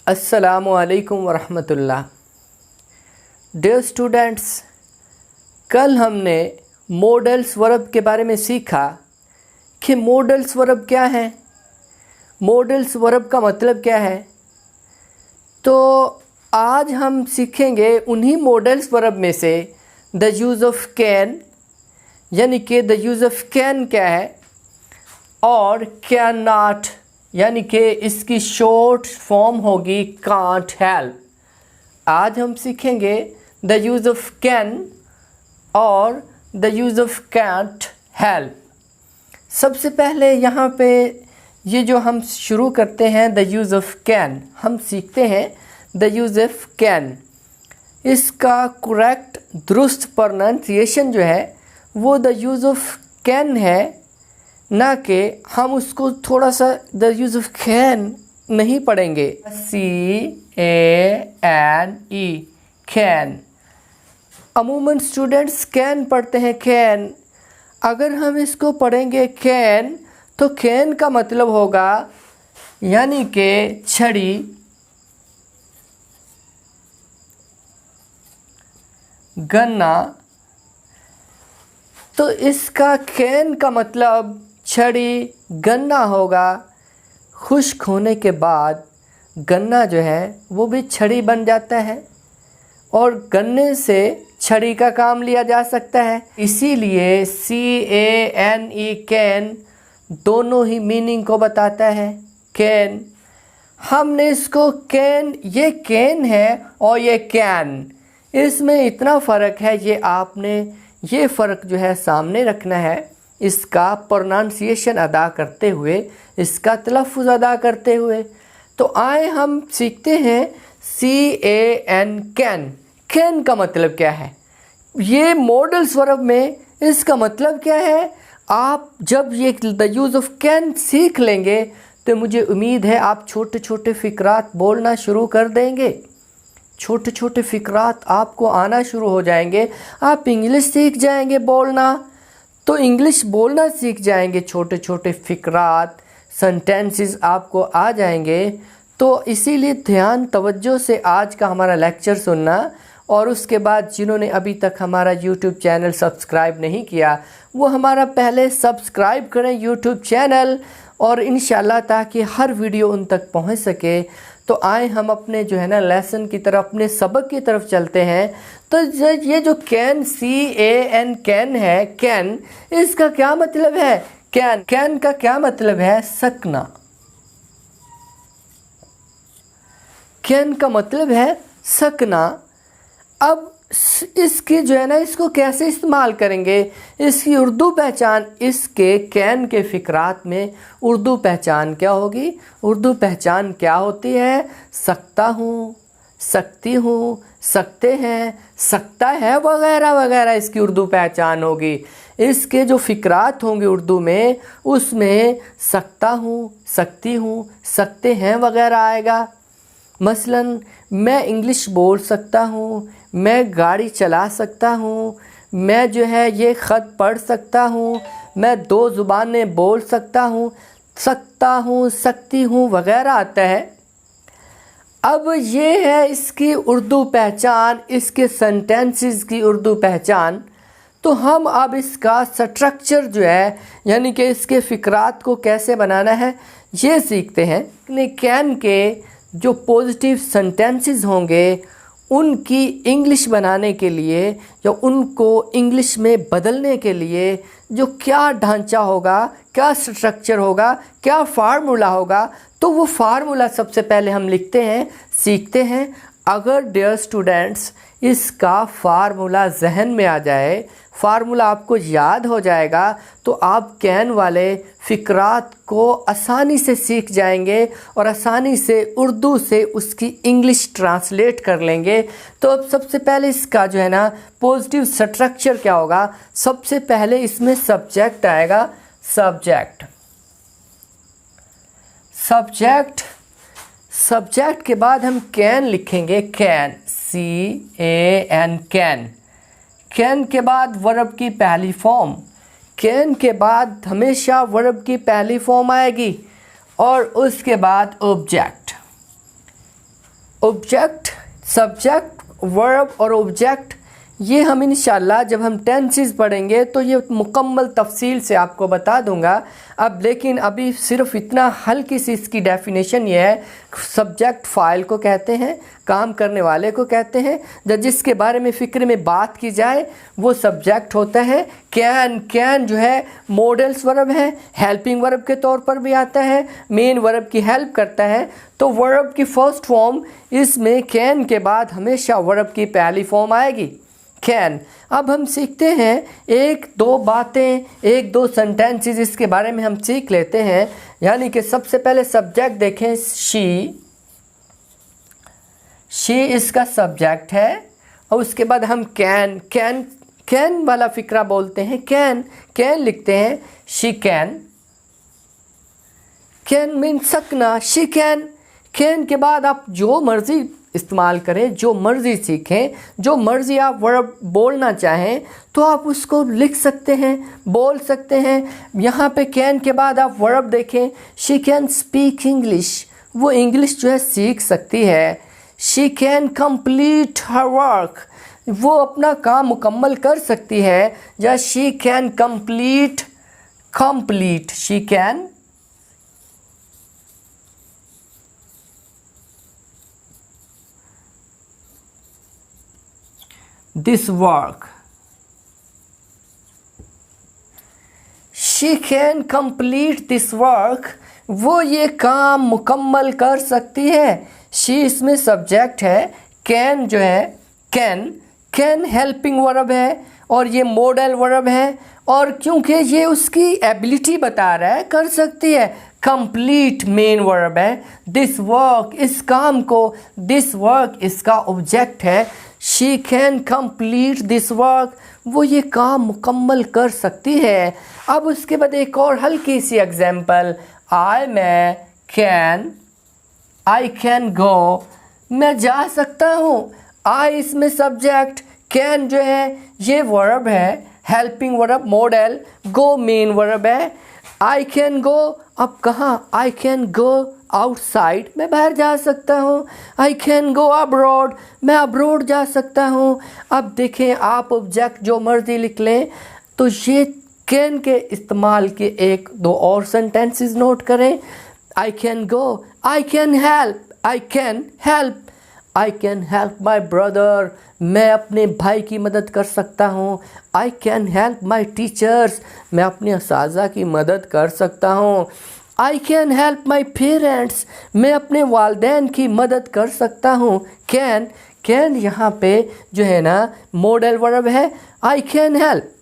अस्सलामुअलैकुम वरहमतुल्लाह। Dear students, कल हमने मॉडल्स वर्ब के बारे में सीखा कि मॉडल्स वर्ब क्या है, मॉडल्स वर्ब का मतलब क्या है। तो आज हम सीखेंगे उन्हीं मॉडल्स वर्ब में से द यूज़ ऑफ कैन, यानी कि द यूज़ ऑफ कैन क्या है, और कैन नॉट, यानी कि इसकी शॉर्ट फॉर्म होगी कांट हेल्प। आज हम सीखेंगे द यूज़ ऑफ कैन और the use of can't help. सबसे पहले यहाँ पे ये जो हम शुरू करते हैं द यूज़ ऑफ कैन, हम सीखते हैं द यूज़ ऑफ कैन। इसका करेक्ट दुरुस्त प्रोनाउंसिएशन जो है वो द यूज़ ऑफ कैन है, ना कि हम उसको थोड़ा सा द यूज़ ऑफ कैन नहीं पढ़ेंगे। CANE can. अमूमन स्टूडेंट्स कैन पढ़ते हैं कैन। अगर हम इसको पढ़ेंगे कैन तो कैन का मतलब होगा यानी कि छड़ी, गन्ना। तो इसका कैन का मतलब छड़ी गन्ना होगा। खुश्क होने के बाद गन्ना जो है वो भी छड़ी बन जाता है और गन्ने से छड़ी का काम लिया जा सकता है। इसीलिए CANE कैन दोनों ही मीनिंग को बताता है। कैन, हमने इसको कैन, ये कैन है और ये कैन, इसमें इतना फ़र्क है। ये आपने ये फ़र्क जो है सामने रखना है, इसका प्रोनाउंसिएशन अदा करते हुए, इसका तलफ़्फ़ुज़ अदा करते हुए। तो आए हम सीखते हैं CAN कैन। कैन का मतलब क्या है, ये मॉडल्स वर्ब में इसका मतलब क्या है। आप जब ये द यूज़ ऑफ कैन सीख लेंगे तो मुझे उम्मीद है आप छोटे छोटे फ़िक्रात बोलना शुरू कर देंगे। छोटे छोटे फ़िक्रात आपको आना शुरू हो जाएंगे। आप इंग्लिश सीख जाएंगे बोलना, तो इंग्लिश बोलना सीख जाएंगे। छोटे छोटे फ़िक्रात, सेंटेंसेस आपको आ जाएंगे। तो इसीलिए ध्यान तवज्जो से आज का हमारा लेक्चर सुनना, और उसके बाद जिन्होंने अभी तक हमारा यूट्यूब चैनल सब्सक्राइब नहीं किया वो हमारा पहले सब्सक्राइब करें यूट्यूब चैनल, और इंशाल्लाह ताकि हर वीडियो उन तक पहुंच सके। तो आए हम अपने जो है ना लेसन की तरफ, अपने सबक की तरफ चलते हैं। तो ये जो कैन CAN कैन है, कैन, इसका क्या मतलब है। कैन, कैन का क्या मतलब है, सकना। कैन का मतलब है सकना। अब इसकी जो है ना, इसको कैसे इस्तेमाल करेंगे, इसकी उर्दू पहचान, इसके कैन के फ़िक्रात में उर्दू पहचान क्या होगी। उर्दू पहचान क्या होती है, सकता हूँ, सकती हूँ, सकते हैं, सकता है, वगैरह वगैरह इसकी उर्दू पहचान होगी। इसके जो फ़िक्रात होंगे उर्दू में, उसमें सकता हूँ, सकती हूँ, सकते हैं वगैरह आएगा। मसलन मैं इंग्लिश बोल सकता हूँ, मैं गाड़ी चला सकता हूँ, मैं जो है ये ख़त पढ़ सकता हूँ, मैं 2 ज़ुबानें बोल सकता हूँ, सकता हूँ, सकती हूँ वगैरह आता है। अब ये है इसकी उर्दू पहचान, इसके सेंटेंसेस की उर्दू पहचान। तो हम अब इसका स्ट्रक्चर जो है, यानी कि इसके फ़िक्रात को कैसे बनाना है, ये सीखते हैं। कैन के जो पॉजिटिव सेंटेंसेस होंगे उनकी इंग्लिश बनाने के लिए या उनको इंग्लिश में बदलने के लिए जो क्या ढांचा होगा, क्या स्ट्रक्चर होगा, क्या फार्मूला होगा, तो वो फार्मूला सबसे पहले हम लिखते हैं, सीखते हैं। अगर डियर स्टूडेंट्स इसका फार्मूला जहन में आ जाए, फार्मूला आपको याद हो जाएगा, तो आप कैन वाले फ़िक्रात को आसानी से सीख जाएंगे और आसानी से उर्दू से उसकी इंग्लिश ट्रांसलेट कर लेंगे। तो अब सबसे पहले इसका जो है ना पॉजिटिव स्ट्रक्चर क्या होगा, सबसे पहले इसमें सब्जेक्ट आएगा। सब्जेक्ट, सब्जेक्ट, सब्जेक्ट के बाद हम कैन लिखेंगे। Can, CAN can. कैन के बाद वर्ब की पहली फॉर्म, कैन के बाद हमेशा वर्ब की पहली फॉर्म आएगी और उसके बाद ऑब्जेक्ट। ऑब्जेक्ट, सब्जेक्ट, वर्ब और ऑब्जेक्ट, ये हम इंशाल्लाह जब हम टेंसेस पढ़ेंगे तो ये मुकम्मल तफसील से आपको बता दूंगा। अब लेकिन अभी सिर्फ इतना हल्की सी इसकी डेफिनेशन ये है, सब्जेक्ट फ़ाइल को कहते हैं, काम करने वाले को कहते हैं, जब जिसके बारे में फ़िक्र में बात की जाए वो सब्जेक्ट होता है। कैन जो है मॉडल्स वर्ब है, हेल्पिंग वर्ब के तौर पर भी आता है, मेन वर्ब की हेल्प करता है। तो वर्ब की फ़र्स्ट फॉर्म इसमें कैन के बाद हमेशा वर्ब की पहली फॉर्म आएगी, कैन। अब हम सीखते हैं एक दो बातें, एक दो सेंटेंसेस इसके बारे में हम सीख लेते हैं। यानी कि सबसे पहले सब्जेक्ट देखें, शी इसका सब्जेक्ट है। और उसके बाद हम कैन वाला फ़िक्रा बोलते हैं, कैन लिखते हैं, शी कैन मीन सकना, शी कैन के बाद आप जो मर्ज़ी इस्तेमाल करें, जो मर्ज़ी सीखें, जो मर्ज़ी आप वर्ब बोलना चाहें तो आप उसको लिख सकते हैं, बोल सकते हैं। यहाँ पे कैन के बाद आप वर्ब देखें, शी कैन स्पीक इंग्लिश, वो इंग्लिश जो है सीख सकती है। She can complete her work, वो अपना काम मुकम्मल कर सकती है। या she can complete, she can this work, she can complete this work, वो ये काम मुकम्मल कर सकती है। शी इसमें सब्जेक्ट है, कैन जो है कैन हेल्पिंग वर्ब है और ये मॉडल वर्ब है। और क्योंकि ये उसकी एबिलिटी बता रहा है, कर सकती है। कंप्लीट मेन वर्ब है। दिस वर्क, इस काम को, दिस वर्क इसका ऑब्जेक्ट है। She can complete this work, वो ये काम मुकम्मल कर सकती है। अब उसके बाद एक और हल्की सी एग्जांपल, आई कैन गो, मैं जा सकता हूँ। आई इसमें सब्जेक्ट, कैन जो है ये वर्ब है, हेल्पिंग वर्ब मॉडल, गो मेन वर्ब है। आई कैन गो, अब कहाँ, आई कैन गो आउटसाइड, मैं बाहर जा सकता हूँ। आई कैन गो अब्रॉड, मैं अब्रॉड जा सकता हूँ। अब देखें आप ऑब्जेक्ट जो मर्जी लिख लें। तो ये कैन के इस्तेमाल के एक दो और सेंटेंसेस नोट करें। I can go, I can help my brother, मैं अपने भाई की मदद कर सकता हूँ। I can help my teachers, मैं अपने असातिज़ा की मदद कर सकता हूँ। I can help my parents, मैं अपने वालिदैन की मदद कर सकता हूँ। कैन यहाँ पे जो है ना मॉडल वर्ब है। I can help,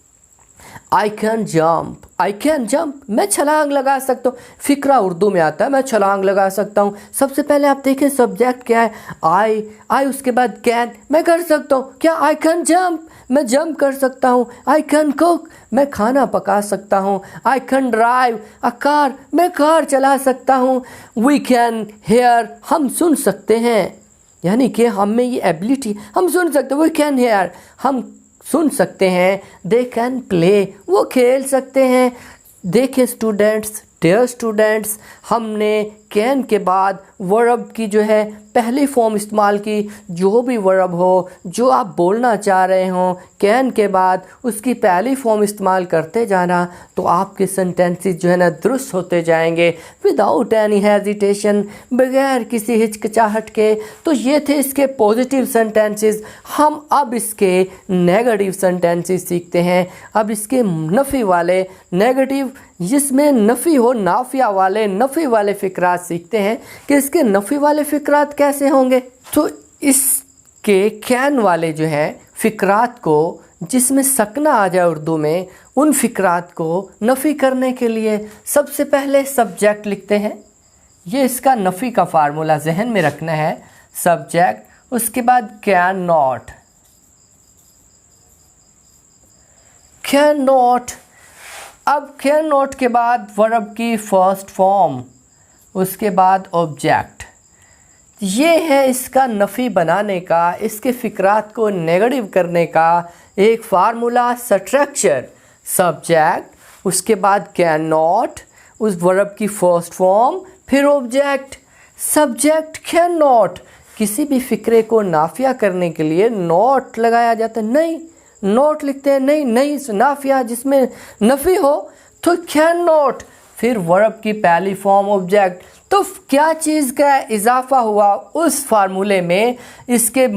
I can jump, मैं छलांग लगा सकता हूँ। फ़िक्रा उर्दू में आता है, मैं छलांग लगा सकता हूँ। सबसे पहले आप देखें सब्जेक्ट क्या है, आई उसके बाद कैन, मैं कर सकता हूँ। क्या, आई कैन जंप, मैं जंप कर सकता हूँ। आई कैन कुक, मैं खाना पका सकता हूँ। I can drive a car, मैं कार चला सकता हूँ। वी कैन हेयर, हम सुन सकते हैं, यानी कि हम में ये एबिलिटी, हम सुन सकते हैं। वी कैन हेयर, हम सुन सकते हैं। दे कैन प्ले, वो खेल सकते हैं। देखें स्टूडेंट्स, डियर स्टूडेंट्स, हमने कैन के बाद वर्ब की जो है पहली फॉर्म इस्तेमाल की। जो भी वर्ब हो, जो आप बोलना चाह रहे हों, कैन के बाद उसकी पहली फॉर्म इस्तेमाल करते जाना, तो आपके सेंटेंसेस जो है ना दुरुस्त होते जाएंगे, विदाउट एनी हेजिटेशन, बगैर किसी हिचकिचाहट के। तो ये थे इसके पॉजिटिव सेंटेंसेस। हम अब इसके नेगेटिव सेंटेंसेस सीखते हैं। अब इसके नफ़ी वाले, नेगेटिव जिसमें नफ़ी हो, नाफिया वाले, नफ़ी वाले फ़िक्रात सीखते हैं कि इसके नफ़ी वाले फ़िक्रात कैसे होंगे। तो इसके कैन वाले जो है फ़िक्रात को, जिसमें सकना आ जाए उर्दू में, उन फ़िक्रात को नफ़ी करने के लिए सबसे पहले सब्जेक्ट लिखते हैं। ये इसका नफ़ी का फार्मूला जहन में रखना है, सब्जेक्ट, उसके बाद कैन नॉट। अब कैन नॉट के बाद वर्ब की फ़र्स्ट फॉर्म, उसके बाद ऑब्जेक्ट। ये है इसका नफ़ी बनाने का, इसके फ़िक्रात को नेगेटिव करने का एक फार्मूला, स्ट्रक्चर। सब्जेक्ट, उसके बाद कैन नॉट, उस वर्ब की फ़र्स्ट फॉर्म, फिर ऑब्जेक्ट। सब्जेक्ट कैन नॉट, किसी भी फिक्रे को नाफिया करने के लिए नॉट लगाया जाता है? नहीं, नॉट लिखते हैं नहीं नाफिया जिसमें नफ़ी हो तो कैन नॉट, फिर वर्ब की पहली फॉर्म ऑब्जेक्ट। तो क्या चीज़ का इजाफा हुआ उस फार्मूले में, इसके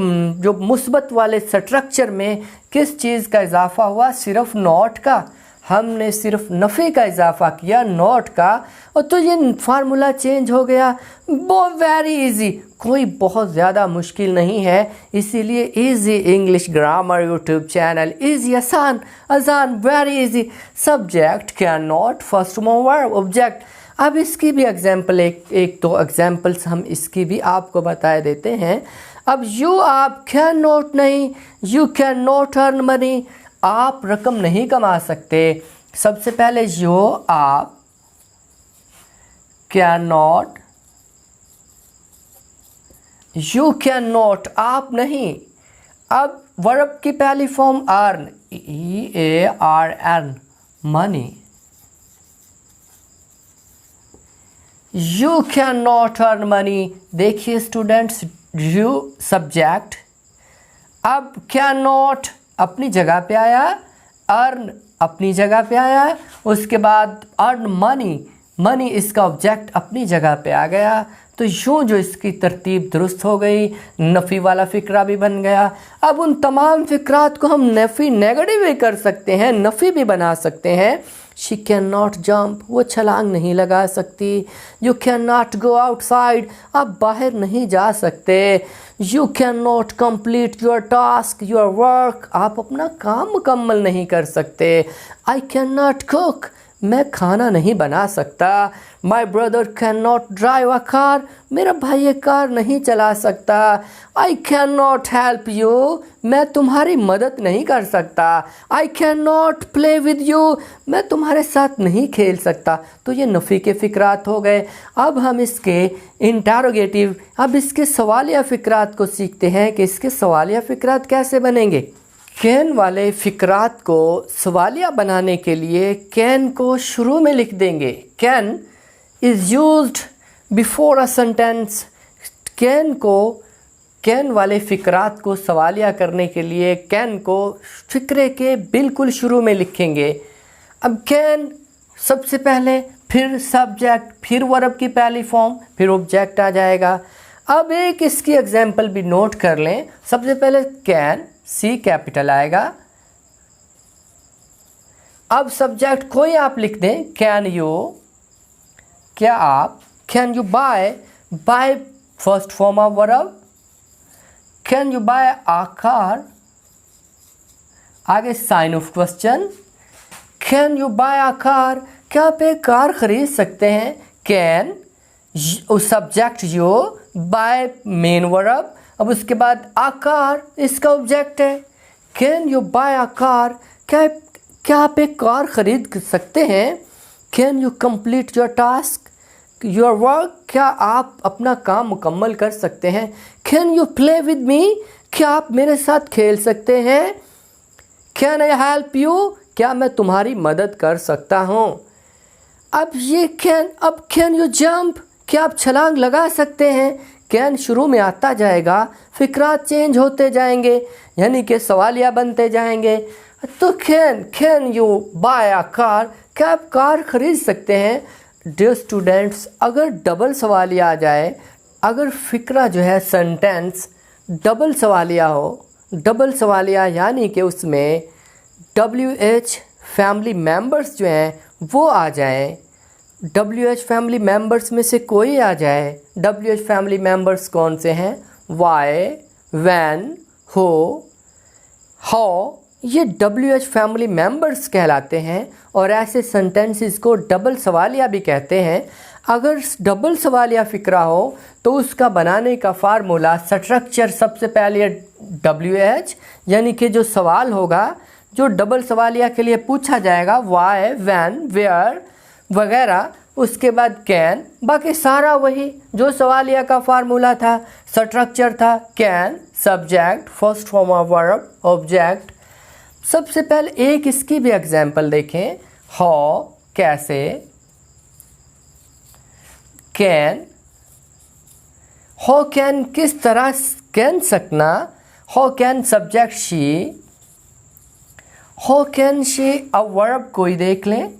जो मुस्बत वाले स्ट्रक्चर में किस चीज़ का इजाफा हुआ? सिर्फ नॉट का। हमने सिर्फ नफ़े का इजाफा किया, नॉट का, और तो ये फार्मूला चेंज हो गया। बहुत वेरी इजी, कोई बहुत ज़्यादा मुश्किल नहीं है। इसीलिए easy English grammar YouTube channel, easy आसान very easy. Subject can not, first form verb object. अब इसकी भी एग्जाम्पल एक दो एग्जाम्पल्स हम इसकी भी आपको बता देते हैं। अब यू आप कैन नॉट नहीं, you can not earn money, आप रकम नहीं कमा सकते। सबसे पहले यू आप can not, you can not आप नहीं। अब वर्ब की पहली form earn, EARN money, you can not earn money. देखिए स्टूडेंट्स, यू सब्जेक्ट, अब कैन नॉट अपनी जगह पे आया, अर्न अपनी जगह पे आया, उसके बाद अर्न मनी इसका ऑब्जेक्ट अपनी जगह पे आ गया। तो यूँ जो इसकी तरतीब दुरुस्त हो गई, नफ़ी वाला फ़िक्रा भी बन गया। अब उन तमाम फ़िक्रात को हम नफ़ी नेगेटिव भी कर सकते हैं, नफ़ी भी बना सकते हैं। शी कैन नॉट जंप, वो छलांग नहीं लगा सकती। You can not go outside, आप बाहर नहीं जा सकते। You can not complete your task your work, आप अपना काम मुकम्मल नहीं कर सकते। आई कैन नॉट कुक, मैं खाना नहीं बना सकता। My brother can not drive a car, मेरा भाई ये कार नहीं चला सकता। I can not help you, मैं तुम्हारी मदद नहीं कर सकता। I can not play with you, मैं तुम्हारे साथ नहीं खेल सकता। तो ये नफ़ी के फ़िक्रात हो गए। अब हम इसके इंटरोगेटिव, अब इसके सवालिया फ़िक्रात को सीखते हैं कि इसके सवालिया फ़िक्रात कैसे बनेंगे। कैन वाले फ़िक्रात को सवालिया बनाने के लिए कैन को शुरू में लिख देंगे। Can is used before a sentence. Can वाले फ़िक्रात को सवालिया करने के लिए कैन को फ़िक्रे के बिल्कुल शुरू में लिखेंगे। अब कैन सबसे पहले, फिर सब्जेक्ट, फिर वर्ब की पहली फॉर्म, फिर ऑब्जेक्ट आ जाएगा। अब एक इसकी एग्जाम्पल भी नोट कर लें। सबसे पहले कैन, सी कैपिटल आएगा। अब सब्जेक्ट कोई आप लिख दें, कैन यू, क्या आप। Can you buy, buy first form of verb. Can you buy a car, आगे sign of question. Can you buy a car, क्या आप एक कार खरीद सकते हैं। Can subject you, buy main verb. अब उसके बाद आ कार इसका ऑब्जेक्ट है। Can you buy a car, क्या आप एक कार खरीद सकते हैं। Can you complete your task your work, क्या आप अपना काम मुकम्मल कर सकते हैं। Can you play with me, क्या आप मेरे साथ खेल सकते हैं। कैन आई हेल्प यू, क्या मैं तुम्हारी मदद कर सकता हूँ। अब ये कैन, अब कैन यू जंप, क्या आप छलांग लगा सकते हैं। कैन शुरू में आता जाएगा, फ़िक्रात चेंज होते जाएंगे, यानी कि सवालिया बनते जाएंगे। तो can you buy a car, क्या आप कार खरीद सकते हैं। डियर स्टूडेंट्स, अगर डबल सवालिया आ जाए, अगर फ़िक्रा जो है सेंटेंस डबल सवालिया हो, डबल सवालिया यानी कि उसमें WH फैमिली मेम्बर्स जो हैं वो आ जाएं, WH फैमिली मेम्बर्स में से कोई आ जाए। WH फैमिली मेम्बर्स कौन से हैं। वाई, वैन, हो, हाउ, ये WH फैमिली मेम्बर्स कहलाते हैं और ऐसे सेंटेंसेस को डबल सवालिया भी कहते हैं। अगर डबल सवालिया फ़िक्रा हो तो उसका बनाने का फार्मूला स्ट्रक्चर सबसे पहले WH यानी कि जो सवाल होगा, जो डबल सवालिया के लिए पूछा जाएगा, वाई, वैन, वेयर वगैरह, उसके बाद कैन, बाकी सारा वही जो सवालिया का फार्मूला था, स्ट्रक्चर था। Can subject, first form of verb, object. सबसे पहले एक इसकी भी एग्जांपल देखें। हाउ, कैसे। कैन, हो कैन किस तरह, कैन सकना, हो कैन सब्जेक्ट शी, हो कैन शी अब वर्ब कोई देख लें,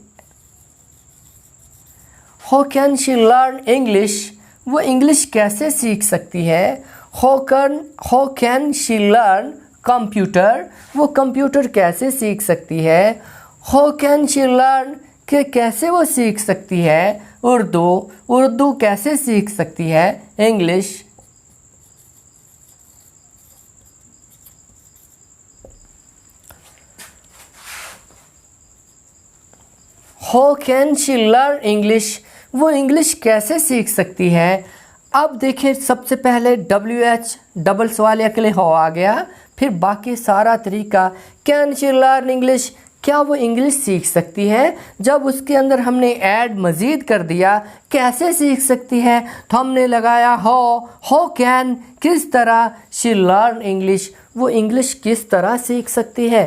हो कैन शी लर्न इंग्लिश, वो इंग्लिश कैसे सीख सकती है, हो कैन शी लर्न कंप्यूटर, वो कंप्यूटर कैसे सीख सकती है, हो कैन शी लर्न कि कैसे वो सीख सकती है उर्दू कैसे सीख सकती है इंग्लिश। हो कैन शी लर्न इंग्लिश, वो इंग्लिश कैसे सीख सकती है। अब देखिए सबसे पहले WH डबल सवालिया के लिए हो आ गया, फिर बाकी सारा तरीका कैन शी लर्न इंग्लिश, क्या वो इंग्लिश सीख सकती है। जब उसके अंदर हमने ऐड मज़ीद कर दिया कैसे सीख सकती है, तो हमने लगाया हो कैन किस तरह, शी लर्न इंग्लिश वो इंग्लिश किस तरह सीख सकती है,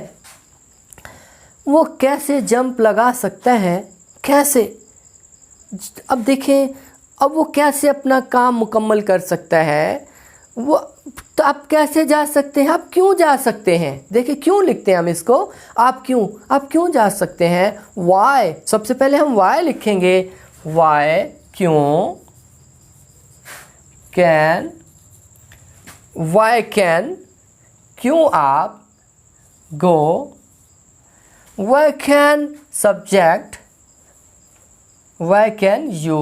वो कैसे जंप लगा सकता है, कैसे। अब देखें अब वो कैसे अपना काम मुकम्मल कर सकता है, वो तो आप कैसे जा सकते हैं, आप क्यों जा सकते हैं। देखिए क्यों लिखते हैं हम इसको, आप क्यों जा सकते हैं। वाई, सबसे पहले हम वाई लिखेंगे, वाई क्यों, कैन, वाई कैन क्यों आप, go, why can subject, why can you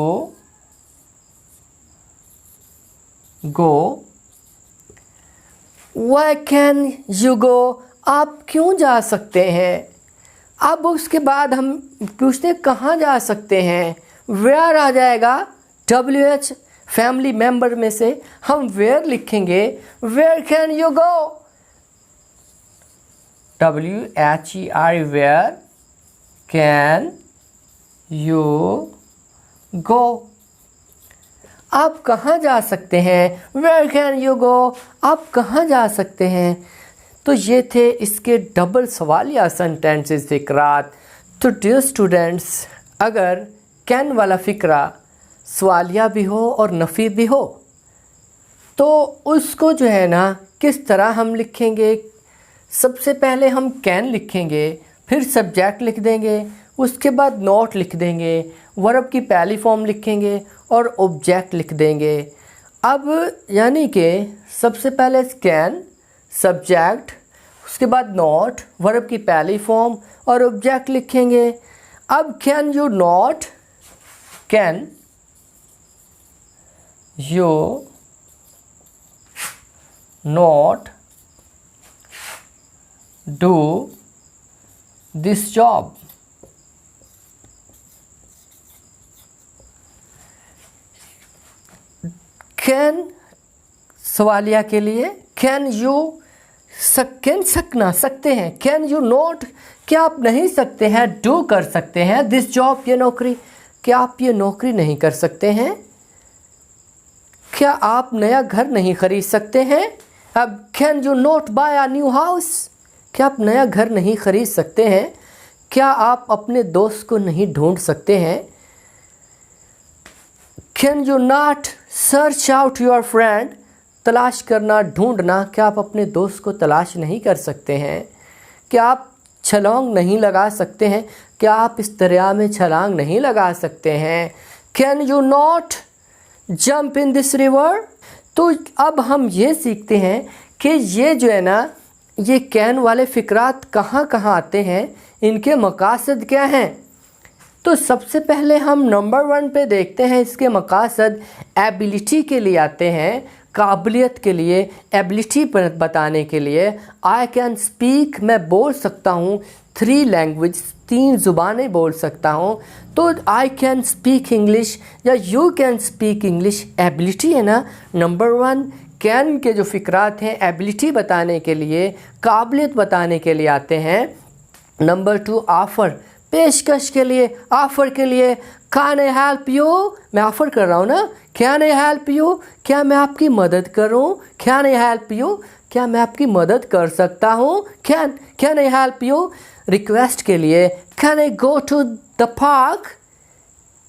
go, why can you go आप क्यों जा सकते हैं। अब उसके बाद हम पूछते हैं कहाँ जा सकते हैं, वेयर आ जाएगा, WH फैमिली मेंबर में से हम वेयर लिखेंगे, where can you go, WHER where can you go, आप कहाँ जा सकते हैं, वेयर कैन यू गो आप कहाँ जा सकते हैं। तो ये थे इसके डबल सवालिया सेंटेंसेस फ़िक्रात। तो डियर स्टूडेंट्स, अगर कैन वाला फ़िक्रा सवालिया भी हो और नफ़ी भी हो तो उसको जो है ना किस तरह हम लिखेंगे। सबसे पहले हम कैन लिखेंगे, फिर सब्जेक्ट लिख देंगे, उसके बाद नॉट लिख देंगे, वर्ब की पहली फॉर्म लिखेंगे और ऑब्जेक्ट लिख देंगे। अब यानी कि सबसे पहले कैन सब्जेक्ट, उसके बाद नॉट वर्ब की पहली फॉर्म और ऑब्जेक्ट लिखेंगे। अब can you not, can you not do this job, can सवालिया के लिए कैन यू कैन सकना सकते हैं, कैन यू नॉट क्या आप नहीं सकते हैं, डू कर सकते हैं, दिस जॉब ये नौकरी क्या आप ये नौकरी नहीं कर सकते हैं, क्या आप नया घर नहीं खरीद सकते हैं। अब can you not buy a new house, क्या आप नया घर नहीं खरीद सकते हैं, क्या आप अपने दोस्त को नहीं ढूंढ सकते हैं। Can you not search out your friend, तलाश करना ढूंढना, क्या आप अपने दोस्त को तलाश नहीं कर सकते हैं, क्या आप छलांग नहीं लगा सकते हैं, क्या आप इस दरिया में छलांग नहीं लगा सकते हैं। Can you not jump in this river. तो अब हम ये सीखते हैं कि ये जो है ना ये कैन वाले फ़िक्रात कहाँ कहाँ आते हैं, इनके मकासद क्या हैं। तो सबसे पहले हम नंबर 1 पे देखते हैं, इसके मकासद एबिलिटी के लिए आते हैं, काबिलियत के लिए, एबिलिटी पर बताने के लिए। आई कैन स्पीक, मैं बोल सकता हूँ 3 लैंग्वेज, 3 ज़ुबानें बोल सकता हूँ। तो आई कैन स्पीक इंग्लिश या you can speak English, ability है ना। नंबर 1 कैन के जो फ़िक्रात हैं एबिलिटी बताने के लिए, काबिलियत बताने के लिए आते हैं। नंबर 2 ऑफ़र, पेशकश के लिए, ऑफ़र के लिए। कैन आई हेल्प यू, मैं ऑफ़र कर रहा हूँ ना, कैन आई हेल्प यू, क्या मैं आपकी मदद करूँ, कैन आई हेल्प यू, क्या मैं आपकी मदद कर सकता हूँ, can I help you. Request के लिए, can I go to the park,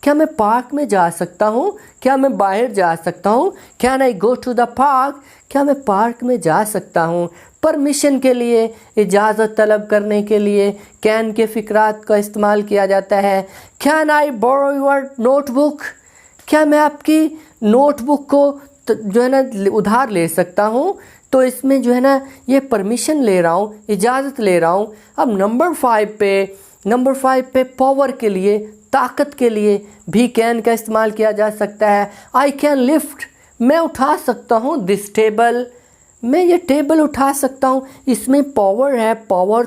क्या मैं पार्क में जा सकता हूँ? क्या मैं बाहर जा सकता हूँ? Can I go to the park? क्या मैं पार्क में जा सकता हूँ? परमिशन के लिए, इजाज़त तलब करने के लिए कैन के फ़िक्रात का इस्तेमाल किया जाता है। Can I borrow your notebook? क्या मैं आपकी नोटबुक को जो है ना उधार ले सकता हूँ? तो इसमें जो है ना ये परमिशन ले रहा हूँ, इजाज़त ले रहा हूँ। अब नंबर 5 पे पावर के लिए, ताकत के लिए भी कैन का इस्तेमाल किया जा सकता है। आई कैन लिफ्ट, मैं उठा सकता हूँ दिस टेबल, मैं ये टेबल उठा सकता हूँ। इसमें पावर है, पावर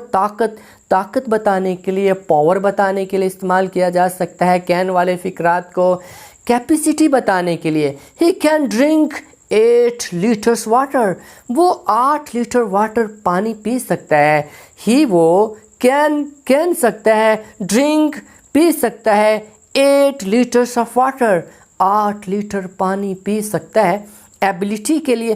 ताकत बताने के लिए, पावर बताने के लिए इस्तेमाल किया जा सकता है कैन वाले फ़िक्रात को। कैपेसिटी बताने के लिए, he can drink 8 litres water, वो 8 लीटर वाटर पानी पी सकता है। ही वो कैन सकता है, ड्रिंक पी सकता है 8 लीटर्स ऑफ वाटर, 8 लीटर पानी पी सकता है। एबिलिटी के लिए,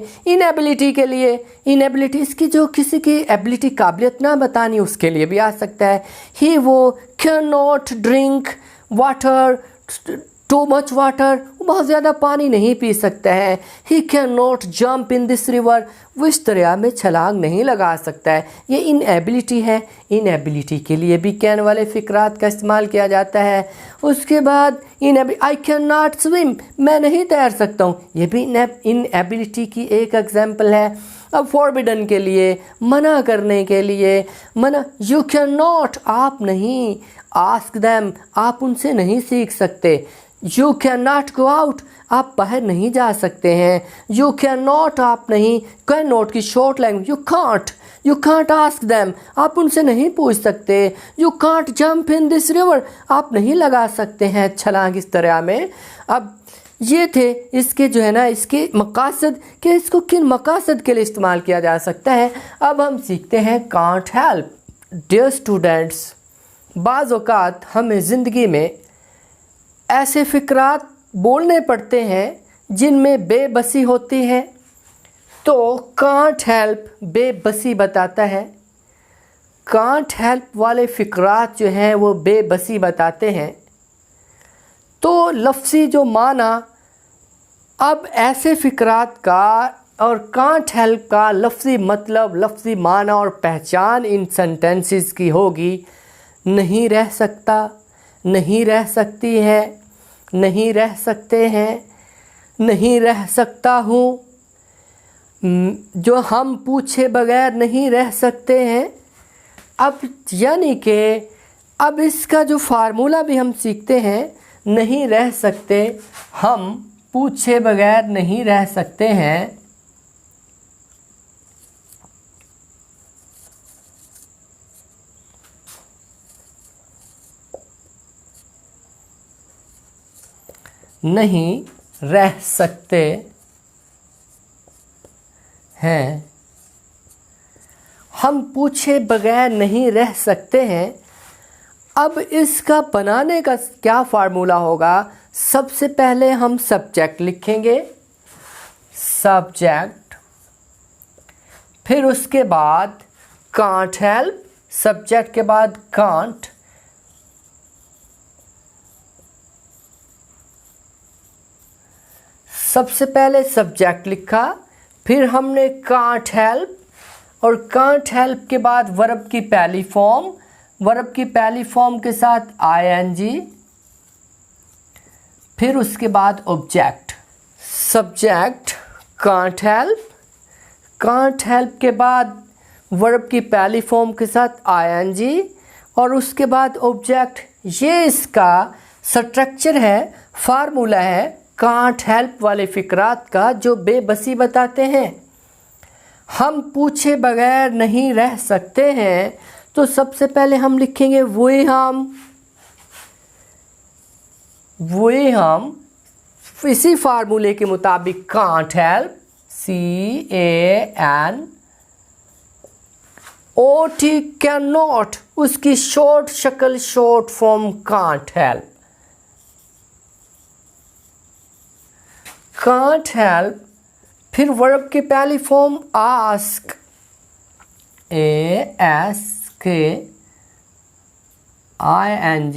इनएबिलिटी इसकी जो किसी की एबिलिटी काबिलियत ना बतानी उसके लिए भी आ सकता है। ही वो can not drink water too much water, बहुत ज़्यादा पानी नहीं पी सकता है। He can not jump in this river, वो इस दरिया में छलांग नहीं लगा सकता है। ये इनएबिलिटी है, इनएबिलिटी के लिए भी कैन वाले फ़िक्रात का इस्तेमाल किया जाता है। उसके बाद आई कैन नॉट स्विम, मैं नहीं तैर सकता हूँ, ये भी इनएबिलिटी की एक एग्जाम्पल है। अब फॉरबिडन के लिए, मना करने के लिए, मना, यू कैन नॉट, आप नहीं, आस्क दैम, आप उनसे नहीं सीख सकते। You can not go out, आप बाहर नहीं जा सकते हैं। यू कैन नॉट, आप नहीं, कैन नॉट की short language, you can't ask them, आप उनसे नहीं पूछ सकते। You can't jump in this river, आप नहीं लगा सकते हैं छलांग इस दरिया में। अब ये थे इसके जो है ना इसके मकासद कि इसको किन मकासद के लिए इस्तेमाल किया जा सकता है। अब हम सीखते हैं कांट हेल्प। डियर स्टूडेंट्स, बाज़ औक़ात हमें ज़िंदगी में ऐसे फ़िक्रात बोलने पड़ते हैं जिनमें बेबसी होती है, तो कांट हेल्प बेबसी बताता है। कांट हेल्प वाले फ़िक्रात जो हैं वो बेबसी बताते हैं। तो लफ्ज़ी जो माना अब ऐसे फ़िक्रात का और कांट हेल्प का लफ्ज़ी मतलब, लफ्ज़ी माना और पहचान इन सेंटेंसेस की होगी। नहीं रह सकता, नहीं रह सकती है, नहीं रह सकते हैं, नहीं रह सकता हूँ, जो हम पूछे बगैर नहीं रह सकते हैं। अब यानी कि अब इसका जो फार्मूला भी हम सीखते हैं, नहीं रह सकते, हम पूछे बगैर नहीं रह सकते हैं। नहीं रह सकते हैं, हम पूछे बगैर नहीं रह सकते हैं। अब इसका बनाने का क्या फार्मूला होगा? सबसे पहले हम सब्जेक्ट लिखेंगे, सब्जेक्ट, फिर उसके बाद कांट हेल्प, सब्जेक्ट के बाद कांट, सबसे पहले सब्जेक्ट लिखा, फिर हमने कांट हेल्प, और कांट हेल्प के बाद वर्ब की पहली फॉर्म, वर्ब की पहली फॉर्म के साथ आईएनजी, फिर उसके बाद object. Subject can't help, can't help के बाद वर्ब की पहली फॉर्म के साथ आईएनजी, और उसके बाद ऑब्जेक्ट। ये इसका स्ट्रक्चर है, फार्मूला है कांट हेल्प वाले फ़िक्रात का जो बेबसी बताते हैं। हम पूछे बगैर नहीं रह सकते हैं, तो सबसे पहले हम लिखेंगे वी हम इसी फार्मूले के मुताबिक can't help, CANOT, can not, उसकी शॉर्ट शक्ल, short form can't help. Can't help, फिर वर्ब की पहली form ask, ASK, ING,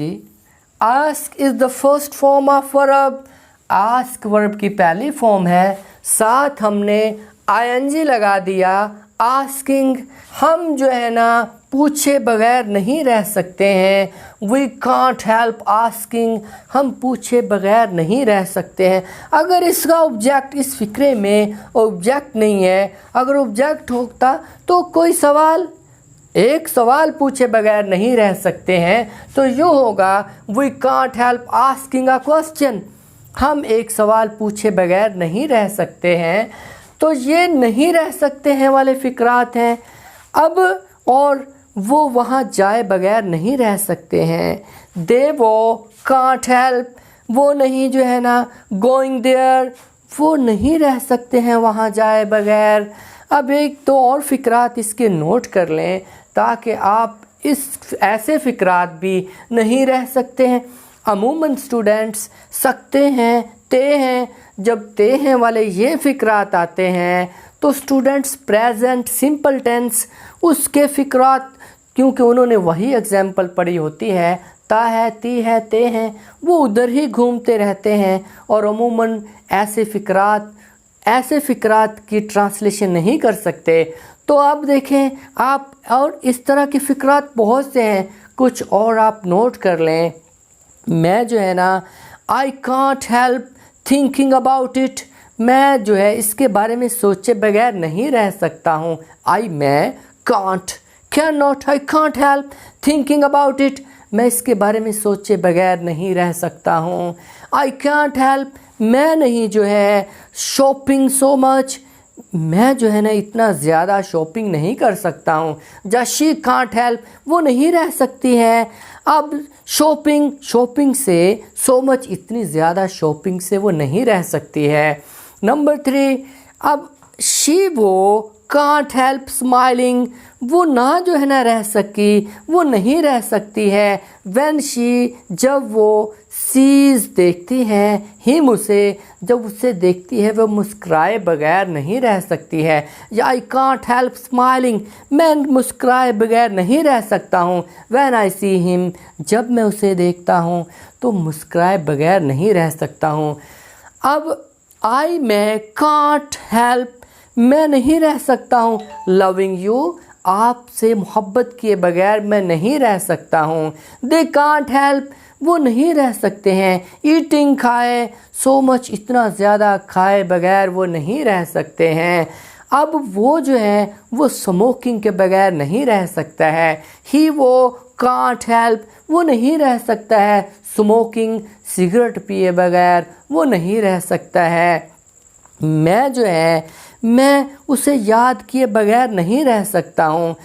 ask is the first form of verb. Ask verb की पहली फॉर्म है, साथ हमने आईएनजी लगा दिया आस्किंग। हम जो है ना पूछे बगैर नहीं रह सकते हैं। वी कांट हेल्प आस्किंग, हम पूछे बगैर नहीं रह सकते हैं। अगर इसका ऑब्जेक्ट, इस फिक्रे में ऑब्जेक्ट नहीं है, अगर ऑब्जेक्ट होता तो कोई सवाल, एक सवाल पूछे बगैर नहीं रह सकते हैं, तो यो होगा we can't help asking a question. हम एक सवाल पूछे बगैर नहीं रह सकते हैं। तो ये नहीं रह सकते हैं वाले फ़िक्रात हैं। अब और वो वहाँ जाए बगैर नहीं रह सकते हैं। दे वो कांट हेल्प, वो नहीं जो है ना गोइंग देयर, वो नहीं रह सकते हैं वहाँ जाए बगैर। अब एक दो और फ़िक्रात इसके नोट कर लें ताकि आप इस ऐसे फ़िक्रात भी नहीं रह सकते हैं। अमूमन स्टूडेंट्स सकते हैं, ते हैं, जब ते हैं वाले ये फ़िक्रात आते हैं तो स्टूडेंट्स प्रेजेंट सिंपल टेंस उसके फ़िक्रात, क्योंकि उन्होंने वही एग्जाम्पल पढ़ी होती है, ता है, ती है, ते हैं, वो उधर ही घूमते रहते हैं और अमूमन ऐसे फ़िक्रात की ट्रांसलेशन नहीं कर सकते। तो आप देखें आप, और इस तरह के फ़िक्रात बहुत से हैं, कुछ और आप नोट कर लें। मैं जो है ना I can't help thinking about it, मैं जो है इसके बारे में सोचे बगैर नहीं रह सकता हूँ। मैं can't, can not, I can't help thinking about it, मैं इसके बारे में सोचे बगैर नहीं रह सकता हूँ। आई कांट हेल्प, मैं नहीं जो है शॉपिंग सो मच, मैं जो है ना इतना ज़्यादा शॉपिंग नहीं कर सकता हूँ। जहाँ शी कांट हेल्प, वो नहीं रह सकती है। अब शॉपिंग से सो मच, इतनी ज़्यादा शॉपिंग से वो नहीं रह सकती है। नंबर 3, अब शी वो कांट हेल्प स्माइलिंग, वो ना जो है ना रह सकी, वो नहीं रह सकती है। व्हेन शी, जब वो सीज देखती है, हिम उसे, जब उसे देखती है वह मुस्कुराए बगैर नहीं रह सकती है। या आई कांट हेल्प स्माइलिंग, मैं मुस्कुराए बगैर नहीं रह सकता हूँ। व्हेन आई सी हिम, जब मैं उसे देखता हूँ तो मुस्कुराए बगैर नहीं रह सकता हूँ। अब मैं कांट हेल्प, मैं नहीं रह सकता हूँ लविंग यू, आपसे मोहब्बत किए बगैर मैं नहीं रह सकता हूँ। दे कांट हेल्प, वो नहीं रह सकते हैं ईटिंग, खाए, सो मच, इतना ज़्यादा खाए बगैर वो नहीं रह सकते हैं। अब वो जो है वो स्मोकिंग के बगैर नहीं रह सकता है। ही वो कांट हेल्प, वो नहीं रह सकता है स्मोकिंग, सिगरेट पिए बगैर वो नहीं रह सकता है। मैं जो है मैं उसे याद किए बगैर नहीं रह सकता हूँ।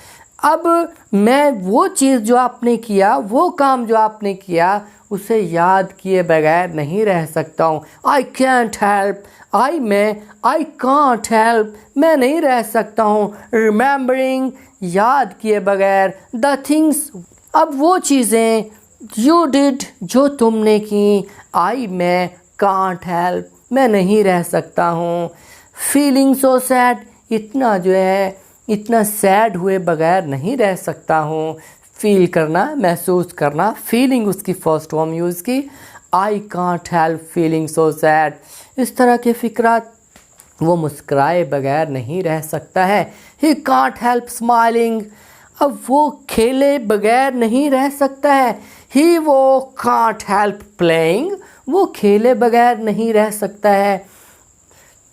अब मैं वो चीज़ जो आपने किया, वो काम जो आपने किया, उसे याद किए बगैर नहीं रह सकता हूँ। I can't help, I can't help, मैं नहीं रह सकता हूँ रिमेंबरिंग, याद किए बगैर द थिंग्स, अब वो चीज़ें यू डिड, जो तुमने की। मैं कांट हेल्प, मैं नहीं रह सकता हूँ फीलिंग सो सैड, इतना जो है इतना सैड हुए बगैर नहीं रह सकता हूँ। फील करना, महसूस करना, फीलिंग उसकी फर्स्ट फॉर्म यूज़ की। I can't help feeling so sad, इस तरह के फ़िक्रात, वो मुस्कुराए बगैर नहीं रह सकता है। ही कांट हेल्प स्माइलिंग, अब वो खेले बगैर नहीं रह सकता है। ही वो कांट हेल्प प्लेइंग, वो खेले बगैर नहीं रह सकता है।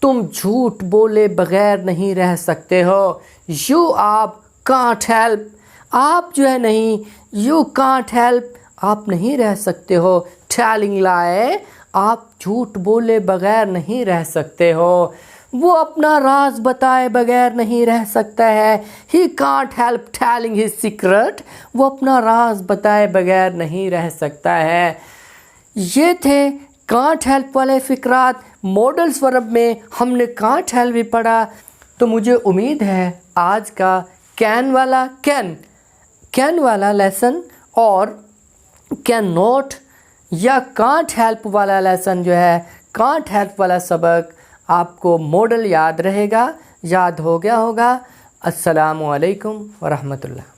तुम झूठ बोले बगैर नहीं रह सकते हो। यू आप कांट हेल्प, आप जो है नहीं, यू कांट हेल्प, आप नहीं रह सकते हो टेलिंग लाई, आप झूठ बोले बगैर नहीं रह सकते हो। वो अपना राज बताए बगैर नहीं रह सकता है। He can't help telling his secret, वो अपना राज बताए बगैर नहीं रह सकता है। ये थे कांट हेल्प वाले फ़िक्रात। मॉडल्स वर्ब में हमने कांट हेल्प भी पढ़ा। तो मुझे उम्मीद है आज का कैन वाला लेसन और कैन नॉट या कांट हेल्प वाला लेसन जो है, कांट हेल्प वाला सबक आपको मॉडल याद रहेगा, याद हो गया होगा। अस्सलामु अलैकुम व रहमतुल्लाह।